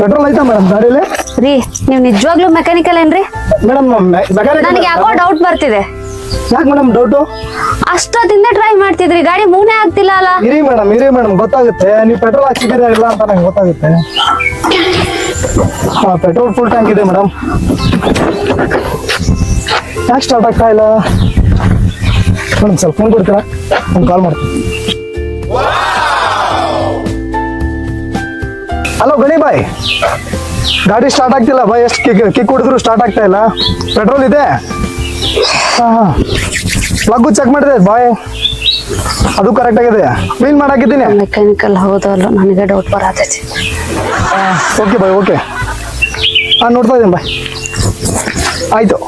Petrol ಐತಾ madam ಗಾಡಿಯಲ್ಲಿ? ರೀ ನೀವ್ ನಿಜವಾಗ್ಲೂ ಮೆಕ್ಯಾನಿಕಲ್ ಏನ್ರಿ? ಮೇಡಮ್ ನನಗೆ ಯಾಕೋ ಡೌಟ್ ಬರ್ತಿದೆ. ಯಾಕೆ ಮೇಡಮ್ ಡೌಟು? ಅಷ್ಟೊತ್ತಿಂದ ಟ್ರೈ ಮಾಡ್ತಿದ್ರಿ, ಗಾಡಿ ಮೂವ್ನೇ ಆಗ್ತಿಲ್ಲ ಅಲ್ಲ? ಇರಿ ಮೇಡಮ್ ಗೊತ್ತಾಗುತ್ತೆ. ನೀವು ಪೆಟ್ರೋಲ್ ಹಾಕ್ಸಿದ್ದೀರಾ ಇಲ್ಲ ಅಂತ ನಂಗೆ ಗೊತ್ತಾಗುತ್ತೆ. ಪೆಟ್ರೋಲ್ ಫುಲ್ ಟ್ಯಾಂಕ್ ಇದೆ ಮೇಡಮ್. ಯಾಕೆ ಸ್ಟಾರ್ಟ್ ಆಗ್ತಾ ಇಲ್ಲ ಮೇಡಮ್? ಸ್ವಲ್ಪ ಫೋನ್ ಕೊಡ್ತೀರಾ? ನಾನು ಕಾಲ್ ಮಾಡ್ತೀನಿ. ಹಲೋ ಗಣಿ ಬಾಯ್, ಗಾಡಿ ಸ್ಟಾರ್ಟ್ ಆಗ್ತಿಲ್ಲ ಬಾಯ್. ಎಷ್ಟು ಕಿಕ್ ಹೊಡೆದ್ರು ಸ್ಟಾರ್ಟ್ ಆಗ್ತಾ ಇಲ್ಲ. ಪೆಟ್ರೋಲ್ ಇದೆ. ಹಾಂ ಪ್ಲಗ್ಗು ಚೆಕ್ ಮಾಡಿದೆ ಬಾಯ್, ಅದು ಕರೆಕ್ಟ್ ಆಗಿದೆ. ಕ್ಲೀನ್ ಮಾಡಾಕಿದ್ದೀನಿ. ಮೆಕ್ಯಾನಿಕಲ್ ಹೌದಲ್ಲ, ನನಗೆ ಡೌಟ್ ಬರತೈತಿ. Okay bye, okay. ನೋಡ್ತಾ ಇದ್ದೀನಿ ಬಾಯ್. ಆಯಿತು.